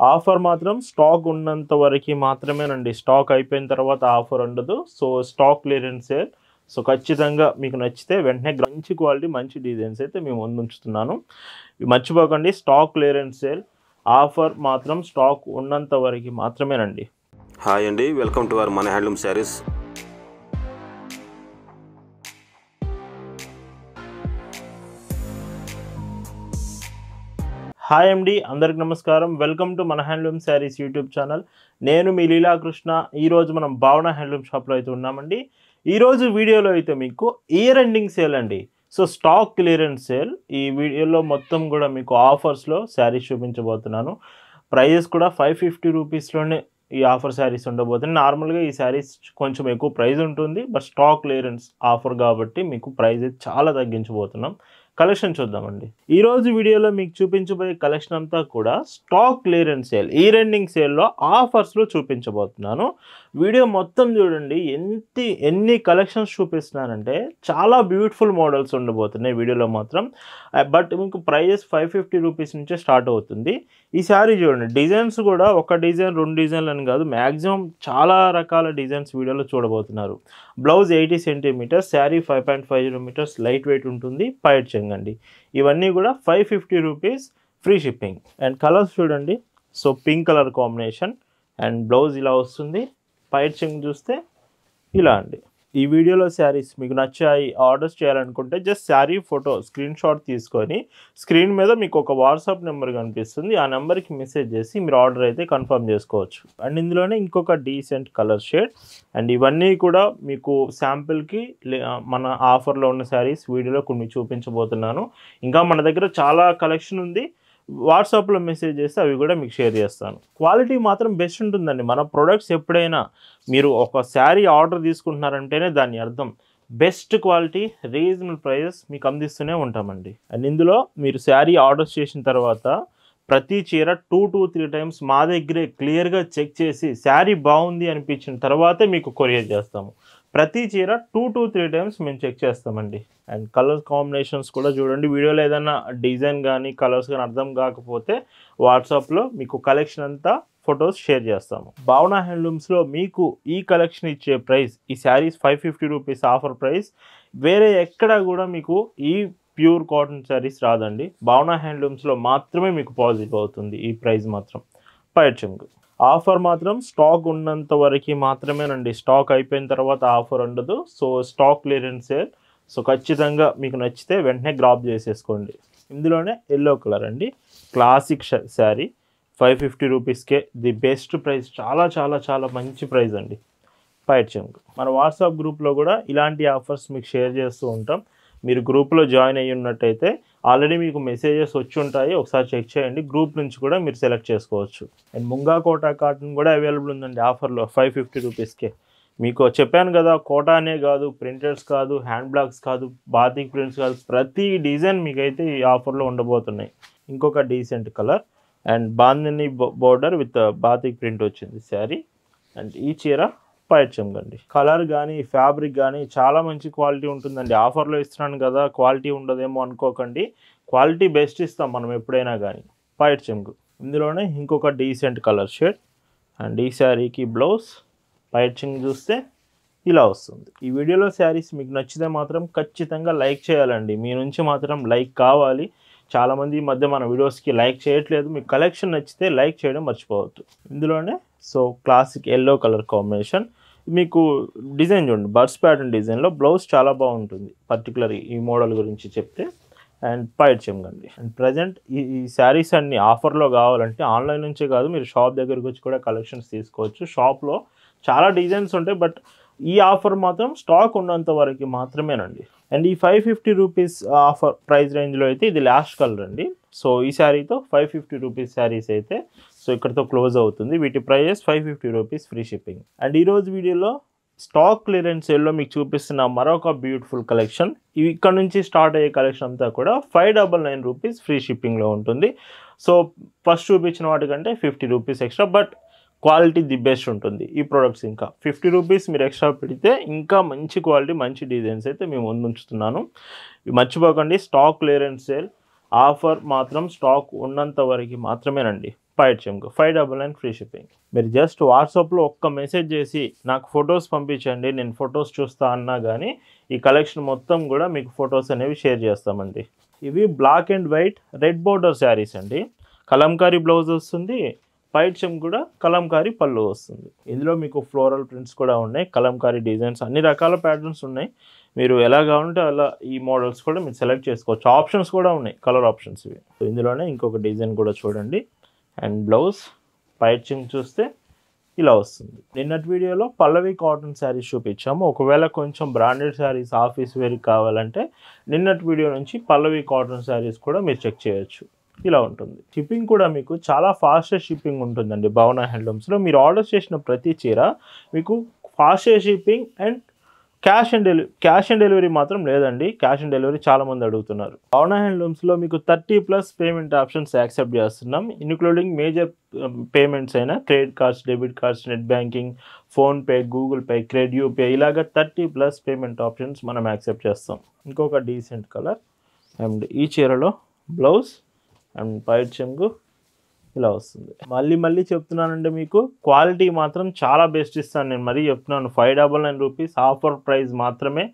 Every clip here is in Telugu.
ఆఫర్ మాత్రం స్టాక్ ఉన్నంత వరకు మాత్రమేనండి. స్టాక్ అయిపోయిన తర్వాత ఆఫర్ ఉండదు. So stock clearance sale. So ఖచ్చితంగా మీకు నచ్చితే వెంటనే మంచి క్వాలిటీ మంచి డిజైన్స్ అయితే మేము ముందు ఉంచుతున్నాను. మర్చిపోకండి, స్టాక్ క్లియరెన్స్ సేల్ ఆఫర్ మాత్రం స్టాక్ ఉన్నంత వరకు మాత్రమేనండి. హాయ్ అండి, వెల్కమ్ టు అవర్ మన హ్యాండ్లూమ్ శారీస్. హాయ్ అండి, అందరికి నమస్కారం. వెల్కమ్ టు మన హ్యాండ్లూమ్ శారీస్ యూట్యూబ్ ఛానల్. నేను మీ లీలాకృష్ణ. ఈరోజు మనం భావన హ్యాండ్లూమ్ షాప్లో అయితే ఉన్నామండి. ఈరోజు వీడియోలో అయితే మీకు ఇయర్ ఎండింగ్ సేల్ అండి. So stock clearance sale. ఈ వీడియోలో మొత్తం కూడా మీకు ఆఫర్స్లో శారీస్ చూపించబోతున్నాను. ప్రైజెస్ కూడా 550 రూపీస్లోనే ఈ ఆఫర్ శారీస్ ఉండబోతుంది. నార్మల్గా ఈ శారీస్ కొంచెం ఎక్కువ ప్రైస్ ఉంటుంది, బట్ స్టాక్ క్లియరెన్స్ ఆఫర్ కాబట్టి మీకు ప్రైస్ చాలా తగ్గించబోతున్నాం. కలెక్షన్ చూద్దామండి. ఈరోజు వీడియోలో మీకు చూపించబోయే కలెక్షన్ అంతా కూడా స్టాక్ క్లియరెన్స్ సేల్, ఈ ఎండింగ్ సేల్లో ఆఫర్స్లో చూపించబోతున్నాను. వీడియో మొత్తం చూడండి. ఎన్ని కలెక్షన్స్ చూపిస్తున్నానంటే చాలా బ్యూటిఫుల్ మోడల్స్ ఉండబోతున్నాయి వీడియోలో మాత్రం. బట్ మీకు ప్రైజెస్ 550 రూపీస్ నుంచే స్టార్ట్ అవుతుంది. ఈ శారీ చూడండి, డిజైన్స్ కూడా ఒక డిజైన్ 2 డిజైన్లు అని కాదు, మ్యాక్సిమం చాలా రకాల డిజైన్స్ వీడియోలో చూడబోతున్నారు. Blouse 80 centimetres, sari 5.50 metres, light weight ఉంటుంది, పైట్ చెంగండి. ఇవన్నీ కూడా 550 rupees, free shipping. And colours చూడండి. So pink colour combination and blouse ఇలా వస్తుంది. పైట్ చెంగ్ చూస్తే ఇలా అండి. ఈ వీడియోలో శారీస్ మీకు నచ్చాయి, ఆర్డర్స్ చేయాలనుకుంటే just sari photo screen shot తీసుకొని స్క్రీన్ మీద మీకు ఒక వాట్సాప్ నెంబర్ కనిపిస్తుంది. ఆ నెంబర్కి మెసేజ్ చేసి మీరు ఆర్డర్ అయితే కన్ఫర్మ్ చేసుకోవచ్చు. అండ్ ఇందులోనే ఇంకొక డీసెంట్ కలర్ షేడ్. అండ్ ఇవన్నీ కూడా మీకు శాంపిల్కి మన ఆఫర్లో ఉన్న శారీస్ వీడియోలో కొన్ని చూపించబోతున్నాను. ఇంకా మన దగ్గర చాలా కలెక్షన్ ఉంది. వాట్సాప్లో మెసేజ్ చేస్తే అవి కూడా మీకు షేర్ చేస్తాను. క్వాలిటీ మాత్రం బెస్ట్ ఉంటుందండి. మన ప్రొడక్ట్స్ ఎప్పుడైనా మీరు ఒక శారీ ఆర్డర్ తీసుకుంటున్నారంటేనే దాని అర్థం బెస్ట్ క్వాలిటీ, రీజనబుల్ ప్రైజెస్ మీకు అందిస్తూనే ఉంటామండి. అండ్ ఇందులో మీరు శారీ ఆర్డర్ చేసిన తర్వాత ప్రతి చీర 2 to 3 టైమ్స్ మా దగ్గరే క్లియర్గా చెక్ చేసి శారీ బాగుంది అనిపించిన తర్వాతే మీకు కొరియర్ చేస్తాము. ప్రతి చీర 2 to 3 టైమ్స్ మేము చెక్ చేస్తామండి. అండ్ కలర్ కాంబినేషన్స్ కూడా చూడండి. వీడియోలో ఏదైనా డిజైన్ కానీ కలర్స్ కానీ అర్థం కాకపోతే వాట్సాప్లో మీకు కలెక్షన్ అంతా ఫొటోస్ షేర్ చేస్తాము. భావన హ్యాండ్లూమ్స్లో మీకు ఈ కలెక్షన్ ఇచ్చే ప్రైస్, ఈ శారీస్ 550 రూపీస్ ఆఫర్ ప్రైస్. వేరే ఎక్కడ కూడా మీకు ఈ ప్యూర్ కాటన్ శారీస్ రాదండి. భావన హ్యాండ్లూమ్స్లో మాత్రమే మీకు పాజిటివ్ అవుతుంది ఈ ప్రైస్ మాత్రం. పైట్ చెంగు ఆఫర్ మాత్రం స్టాక్ ఉన్నంత వరకు మాత్రమేనండి. స్టాక్ అయిపోయిన తర్వాత ఆఫర్ ఉండదు. So stock clearance sale. So ఖచ్చితంగా మీకు నచ్చితే వెంటనే గ్రాప్ చేసేసుకోండి. ఇందులోనే ఎల్లో కలర్ అండి, క్లాసిక్ శారీ 550 రూపీస్కే ది బెస్ట్ ప్రైస్. చాలా చాలా చాలా మంచి ప్రైస్ అండి. పైట్ చెంగు మన వాట్సాప్ గ్రూప్లో కూడా ఇలాంటి ఆఫర్స్ మీకు షేర్ చేస్తూ ఉంటాం. మీరు గ్రూప్లో జాయిన్ అయ్యి ఉన్నట్టయితే ఆల్రెడీ మీకు మెసేజెస్ వచ్చి ఉంటాయి, ఒకసారి చెక్ చేయండి. గ్రూప్ నుంచి కూడా మీరు సెలెక్ట్ చేసుకోవచ్చు. అండ్ ముంగా కోటా కాటన్ కూడా అవైలబుల్ ఉందండి ఆఫర్లో 550 రూపీస్కే. మీకు చెప్పాను కదా, కోటా అనే కాదు, ప్రింటెడ్స్ కాదు, హ్యాండ్ బ్లాక్స్ కాదు, బాతిక్ ప్రింట్స్ కాదు, ప్రతి డిజైన్ మీకైతే ఈ ఆఫర్లో ఉండబోతున్నాయి. ఇంకొక decent colour and bandhani border with batik print వచ్చింది శారీ. అండ్ ఈ చీర పైట్ చెంగండి. కలర్ కానీ ఫ్యాబ్రిక్ కానీ చాలా మంచి క్వాలిటీ ఉంటుందండి. ఆఫర్లో ఇస్తున్నాను కదా క్వాలిటీ ఉండదేమో అనుకోకండి, క్వాలిటీ బెస్ట్ ఇస్తాం మనం ఎప్పుడైనా కానీ. పైట్ చెంగు ఇందులోనే ఇంకొక డీసెంట్ కలర్ షేడ్. అండ్ ఈ శారీకి బ్లౌజ్, పైట్ చెంగు చూస్తే ఇలా వస్తుంది. ఈ వీడియోలో శారీస్ మీకు నచ్చితే మాత్రం ఖచ్చితంగా లైక్ చేయాలండి. మీ నుంచి మాత్రం లైక్ కావాలి. చాలామంది ఈ మధ్య మన వీడియోస్కి లైక్ చేయట్లేదు. మీకు కలెక్షన్ నచ్చితే లైక్ చేయడం మర్చిపోవద్దు. ఇందులోనే so classic yellow colour combination. మీకు డిజైన్ చూడండి, బర్డ్స్ ప్యాటర్న్ డిజైన్లో బ్లౌజ్ చాలా బాగుంటుంది. పర్టికులర్ ఈ మోడల్ గురించి చెప్తే. అండ్ పైట్ చెంగండి. అండ్ ప్రజెంట్ ఈ శారీస్ అన్ని ఆఫర్లో కావాలంటే ఆన్లైన్ నుంచే కాదు, మీరు షాప్ దగ్గరికి వచ్చి కూడా కలెక్షన్స్ తీసుకోవచ్చు. షాప్లో చాలా డిజైన్స్ ఉంటాయి, బట్ ఈ ఆఫర్ మాత్రం స్టాక్ ఉన్నంత వరకు మాత్రమేనండి. అండ్ ఈ 550 రూపీస్ ఆఫర్ ప్రైస్ రేంజ్లో అయితే ఇది లాస్ట్ కలర్ అండి. సో ఈ శారీతో 550 రూపీస్ శారీస్ అయితే సో ఇక్కడతో క్లోజ్ అవుతుంది. వీటి prices 550 rupees, free shipping. And ఈరోజు వీడియోలో స్టాక్ క్లియరెన్స్ సేల్లో మీకు చూపిస్తున్న మరొక బ్యూటిఫుల్ కలెక్షన్. ఇవి ఇక్కడ నుంచి స్టార్ట్ అయ్యే కలెక్షన్ అంతా కూడా 599 రూపీస్ ఫ్రీ షిప్పింగ్లో ఉంటుంది. సో ఫస్ట్ చూపించిన వాటికంటే 50 rupees extra, but quality the best ఉంటుంది ఈ ప్రోడక్ట్స్. ఇంకా 50 రూపీస్ మీరు ఎక్స్ట్రా పెడితే ఇంకా మంచి క్వాలిటీ మంచి డిజైన్స్ అయితే మేము ముందు ఉంచుతున్నాను. మర్చిపోకండి, స్టాక్ క్లియరెన్స్ సేల్ ఆఫర్ మాత్రం స్టాక్ ఉన్నంత వరకు మాత్రమేనండి. పైట్ చెంగు 599 ఫ్రీ షిప్పింగ్. మీరు జస్ట్ వాట్సాప్లో ఒక్క మెసేజ్ చేసి నాకు ఫొటోస్ పంపించండి, నేను ఫొటోస్ చూస్తా అన్నా కానీ ఈ కలెక్షన్ మొత్తం కూడా మీకు ఫొటోస్ అనేవి షేర్ చేస్తామండి. ఇవి black and white red border saris అండి. కలంకారీ బ్లౌజ్ వస్తుంది, పైట్ చెంగు కూడా కలంకారీ పళ్ళు వస్తుంది. ఇందులో మీకు ఫ్లోరల్ ప్రింట్స్ కూడా ఉన్నాయి, కలంకారీ డిజైన్స్, అన్ని రకాల ప్యాటర్న్స్ ఉన్నాయి. మీరు ఎలా కావాలంటే అలా ఈ మోడల్స్ కూడా మీరు సెలెక్ట్ చేసుకోవచ్చు. ఆప్షన్స్ కూడా ఉన్నాయి, కలర్ ఆప్షన్స్ ఇవి. ఇందులోనే ఇంకొక డిజైన్ కూడా చూడండి. అండ్ బ్లౌజ్ పైట్ చెంగు చూస్తే ఇలా వస్తుంది. నిన్నటి వీడియోలో పల్లవి కాటన్ శారీస్ చూపించాము. ఒకవేళ కొంచెం బ్రాండెడ్ శారీస్ ఆఫీస్ వేర్కి కావాలంటే నిన్నటి వీడియో నుంచి పల్లవి కాటన్ శారీస్ కూడా మీరు చెక్ చేయొచ్చు. ఇలా ఉంటుంది. షిప్పింగ్ కూడా మీకు చాలా ఫాస్టెస్ట్ షిప్పింగ్ ఉంటుందండి భావన హ్యాండ్లూమ్స్లో. మీరు ఆర్డర్ చేసిన ప్రతి చీర మీకు fastest shipping and cash on delivery మాత్రం లేదండి. క్యాష్ ఆన్ డెలివరీ చాలామంది అడుగుతున్నారు. భావన హ్యాండ్లూమ్స్లో మీకు 30+ పేమెంట్ ఆప్షన్స్ యాక్సెప్ట్ చేస్తున్నాం, ఇంక్లూడింగ్ మేజర్ పేమెంట్స్ అయినా credit cards, debit cards, net banking, PhonePe, Google Pay, credit యూపే, ఇలాగ 30+ పేమెంట్ ఆప్షన్స్ మనం యాక్సెప్ట్ చేస్తాం. ఇంకొక డీసెంట్ కలర్. అండ్ ఈ చీరలో బ్లౌజ్ అండ్ పైట్ చెంగు ఇలా వస్తుంది. మళ్ళీ చెప్తున్నానండి, మీకు క్వాలిటీ మాత్రం చాలా బెస్ట్ ఇస్తాను. నేను మరీ చెప్తున్నాను, 599 రూపీస్ ఆఫర్ ప్రైస్ మాత్రమే.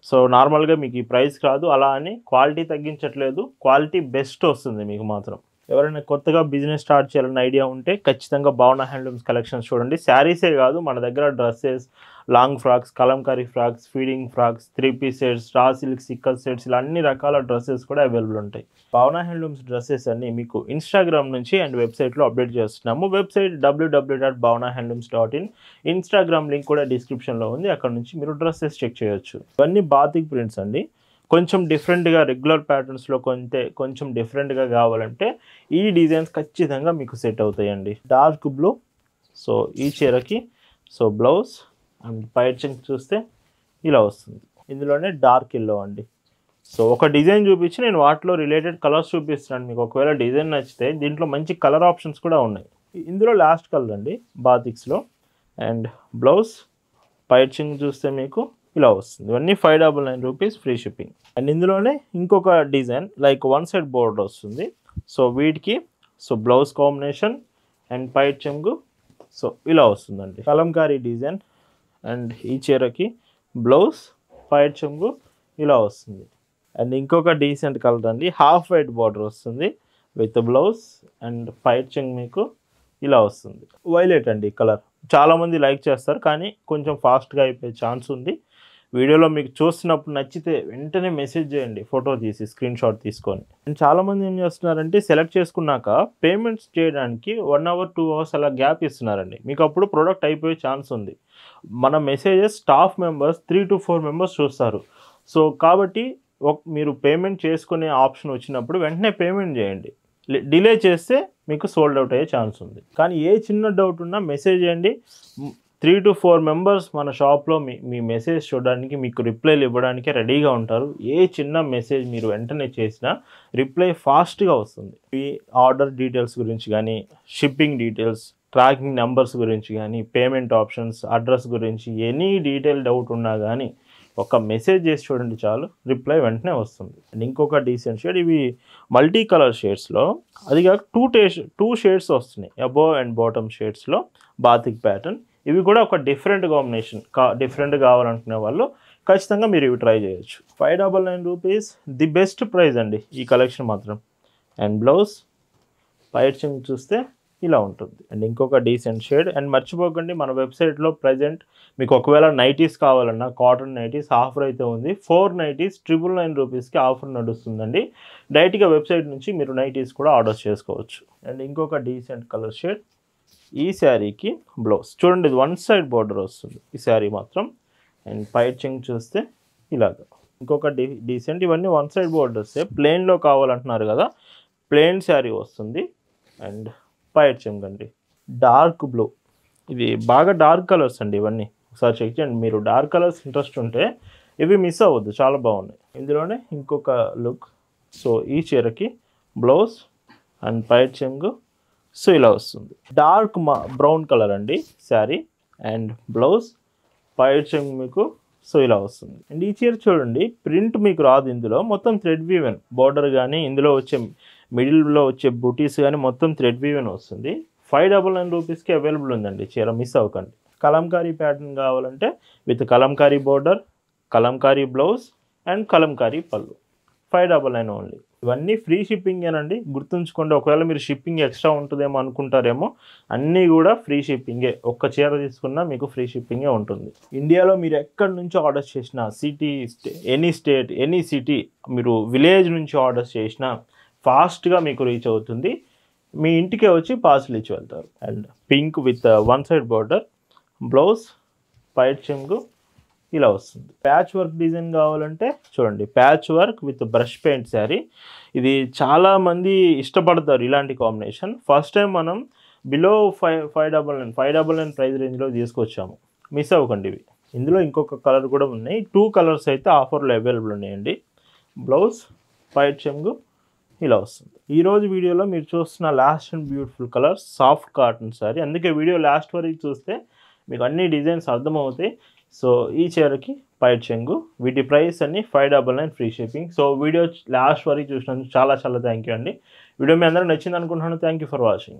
సో నార్మల్గా మీకు ఈ ప్రైస్ కాదు, అలా అని క్వాలిటీ తగ్గించట్లేదు, క్వాలిటీ బెస్ట్ వస్తుంది మీకు మాత్రం. ఎవరైనా కొత్తగా బిజినెస్ స్టార్ట్ చేయాలన్న ఐడియా ఉంటే ఖచ్చితంగా భావన హ్యాండ్లూమ్స్ కలెక్షన్స్ చూడండి. శారీసే కాదు, మన దగ్గర dresses, long frocks, Kalamkari frocks, feeding frocks, 3 sets, raw silk, సిక్కల్ సెట్స్, ఇలా అన్ని రకాల డ్రెస్సెస్ కూడా అవైలబుల్ ఉంటాయి. భావన హ్యాండ్లూమ్స్ డ్రెస్సెస్ అన్ని మీకు ఇన్స్టాగ్రామ్ నుంచి అండ్ వెబ్సైట్లో అప్డేట్ చేస్తున్నాము. Website www.bhavanahandlooms.in. ఇన్స్టాగ్రామ్ లింక్ కూడా డిస్క్రిప్షన్లో ఉంది, అక్కడ నుంచి మీరు డ్రెస్సెస్ చెక్ చేయొచ్చు. ఇవన్నీ బాతిక్ ప్రింట్స్ అండి. కొంచెం డిఫరెంట్గా రెగ్యులర్ ప్యాటర్న్స్లో కొంచెం డిఫరెంట్గా కావాలంటే ఈ డిజైన్స్ ఖచ్చితంగా మీకు సెట్ అవుతాయండి. డార్క్ బ్లూ, సో ఈ చీరకి సో బ్లౌజ్ అండ్ పైట్ చెంగు చూస్తే ఇలా వస్తుంది. ఇందులోనే డార్క్ ఎల్లో అండి. సో ఒక డిజైన్ చూపించి నేను వాటిలో రిలేటెడ్ కలర్స్ చూపిస్తున్నాను మీకు. ఒకవేళ డిజైన్ నచ్చితే దీంట్లో మంచి కలర్ ఆప్షన్స్ కూడా ఉన్నాయి. ఇందులో లాస్ట్ కలర్ అండి బాతిక్స్లో. అండ్ బ్లౌజ్ పైట్ చెంగు చూస్తే మీకు ఇలా వస్తుంది. ఇవన్నీ 599 రూపీస్ ఫ్రీ షిప్పింగ్. అండ్ ఇందులోనే ఇంకొక డిజైన్ లైక్ 1 సైడ్ బోర్డర్ వస్తుంది. సో వీటికి సో బ్లౌజ్ కాంబినేషన్ అండ్ పైట్ చెంగు సో ఇలా వస్తుందండి, కలంకారీ డిజైన్. అండ్ ఈ చీరకి బ్లౌజ్ పైట్ చెంగు ఇలా వస్తుంది. అండ్ ఇంకొక డీసెంట్ కలర్ అండి, హాఫ్ వైట్ బార్డర్ వస్తుంది విత్ బ్లౌజ్ అండ్ పైట్ చెంగు మీకు ఇలా వస్తుంది. వైలెట్ అండి కలర్, చాలామంది లైక్ చేస్తారు కానీ కొంచెం ఫాస్ట్గా అయిపోయే ఛాన్స్ ఉంది. వీడియోలో మీకు చూస్తున్నప్పుడు నచ్చితే వెంటనే మెసేజ్ చేయండి, ఫోటో తీసి స్క్రీన్ షాట్ తీసుకొని. అండ్ చాలామంది ఏం చేస్తున్నారంటే సెలెక్ట్ చేసుకున్నాక పేమెంట్స్ చేయడానికి 1 అవర్ 2 అవర్స్ అలా గ్యాప్ ఇస్తున్నారండి. మీకు అప్పుడు ప్రోడక్ట్ అయిపోయే ఛాన్స్ ఉంది. మన messages staff members 3 to 4 members చూస్తారు. సో కాబట్టి మీరు పేమెంట్ చేసుకునే ఆప్షన్ వచ్చినప్పుడు వెంటనే పేమెంట్ చేయండి. డిలే చేస్తే మీకు సోల్డ్ అవుట్ అయ్యే ఛాన్స్ ఉంది. కానీ ఏ చిన్న డౌట్ ఉన్నా మెసేజ్ చేయండి. 3 to 4 మెంబర్స్ మన షాప్లో మీ మెసేజ్ చూడడానికి, మీకు రిప్లైలు ఇవ్వడానికి రెడీగా ఉంటారు. ఏ చిన్న మెసేజ్ మీరు వెంటనే చేసినా రిప్లై ఫాస్ట్గా వస్తుంది. ఈ ఆర్డర్ డీటెయిల్స్ గురించి కానీ, షిప్పింగ్ డీటెయిల్స్, ట్రాకింగ్ నెంబర్స్ గురించి కానీ, పేమెంట్ ఆప్షన్స్, అడ్రస్ గురించి ఎనీ డీటెయిల్ డౌట్ ఉన్నా కానీ ఒక మెసేజ్ చేసి చూడండి చాలు, రిప్లై వెంటనే వస్తుంది. అండ్ ఇంకొక డీసెంట్ షేడ్, ఇవి మల్టీ కలర్ షేడ్స్లో, అది కాక 2 షేడ్స్ వస్తున్నాయి, అబోవ్ అండ్ బాటమ్ షేడ్స్లో బాతిక్ ప్యాటర్న్. ఇవి కూడా ఒక డిఫరెంట్ కాంబినేషన్, డిఫరెంట్ కావాలనుకునే వాళ్ళు ఖచ్చితంగా మీరు ఇవి ట్రై చేయొచ్చు. 599 రూపీస్ ది బెస్ట్ ప్రైస్ అండి ఈ కలెక్షన్ మాత్రం. అండ్ బ్లౌజ్ పైట్ చెంగు చూస్తే ఇలా ఉంటుంది. అండ్ ఇంకొక డీసెంట్ షేడ్. అండ్ మర్చిపోకండి, మన వెబ్సైట్లో ప్రజెంట్ మీకు ఒకవేళ నైటీస్ కావాలన్నా కాటన్ నైటీస్ ఆఫర్ అయితే ఉంది. 4 నైటీస్ 999 రూపీస్కి ఆఫర్ నడుస్తుందండి. డైరెక్ట్గా వెబ్సైట్ నుంచి మీరు నైటీస్ కూడా ఆర్డర్ చేసుకోవచ్చు. అండ్ ఇంకొక డీసెంట్ కలర్ షేడ్. ఈ శారీకి బ్లౌజ్ చూడండి, ఇది 1 సైడ్ బార్డర్ వస్తుంది ఈ శారీ మాత్రం. అండ్ పైట్ చెంగు చూస్తే ఇలాగ. ఇంకొక డీసెంట్, ఇవన్నీ 1 సైడ్ బార్డర్సే. ప్లెయిన్లో కావాలంటున్నారు కదా, ప్లెయిన్ శారీ వస్తుంది. అండ్ పైట్ చెంగు అండి డార్క్ బ్లూ. ఇది బాగా డార్క్ కలర్స్ అండి ఇవన్నీ, ఒకసారి చెక్ చేయండి. మీరు డార్క్ కలర్స్ ఇంట్రెస్ట్ ఉంటే ఇవి మిస్ అవ్వద్దు, చాలా బాగున్నాయి. ఇందులోనే ఇంకొక లుక్. సో ఈ చీరకి బ్లౌజ్ అండ్ పైట్ చెంగు సో ఇలా వస్తుంది. డార్క్ బ్రౌన్ కలర్ అండి శారీ. అండ్ బ్లౌజ్ పైట్ చెంగు మీకు సో ఇలా వస్తుంది. అండ్ ఈ చీర చూడండి, ప్రింట్ మీకు రాదు, ఇందులో మొత్తం థ్రెడ్ వీవెన్ బార్డర్ కానీ ఇందులో వచ్చే మిడిల్లో వచ్చే బూటీస్ కానీ మొత్తం థ్రెడ్ వీవెన్ వస్తుంది. 599 రూపీస్కి అవైలబుల్ ఉందండి చీర, మిస్ అవ్వకండి. కలంకారీ ప్యాటర్న్ కావాలంటే with Kalamkari border, Kalamkari blouse and Kalamkari పళ్ళు, 599 ఓన్లీ. ఇవన్నీ ఫ్రీ షిప్పింగేనండి, గుర్తుంచుకోండి. ఒకవేళ మీరు షిప్పింగ్ ఎక్స్ట్రా ఉంటుందేమో అనుకుంటారేమో, అన్నీ కూడా ఫ్రీ షిప్పింగే. ఒక్క చీర తీసుకున్నా మీకు ఫ్రీ షిప్పింగే ఉంటుంది. ఇండియాలో మీరు ఎక్కడి నుంచి ఆర్డర్ చేసినా, city, any state, any city, మీరు విలేజ్ నుంచి ఆర్డర్ చేసినా ఫాస్ట్గా మీకు రీచ్ అవుతుంది. మీ ఇంటికే వచ్చి పార్సల్ ఇచ్చి వెళ్తారు. And pink with one side border, blouse పైట్ చెంగు ఇలా వస్తుంది. ప్యాచ్ వర్క్ డిజైన్ కావాలంటే చూడండి, patch work with brush paint sari. ఇది చాలామంది ఇష్టపడతారు ఇలాంటి కాంబినేషన్. ఫస్ట్ టైం మనం బిలో 599 ప్రైస్ రేంజ్లో తీసుకొచ్చాము, మిస్ అవ్వకండి ఇవి. ఇందులో ఇంకొక కలర్ కూడా ఉన్నాయి, 2 కలర్స్ అయితే ఆఫర్లో అవైలబుల్ ఉన్నాయండి. బ్లౌజ్ పైట్ చెంగు ఇలా వస్తుంది. ఈరోజు వీడియోలో మీరు చూస్తున్న last and beautiful colour soft cotton sari. అందుకే వీడియో లాస్ట్ వరకు చూస్తే మీకు అన్ని డిజైన్స్ అర్థమవుతాయి. సో ఈ చీరకి పైట్ చెంగు, వీటి ప్రైస్ అన్ని 599 free shipping. So video last వరకు చూసినందుకు చాలా చాలా థ్యాంక్ యూ అండి. వీడియో మీ అందరూ నచ్చింది అనుకుంటున్నాను. Thank you for watching.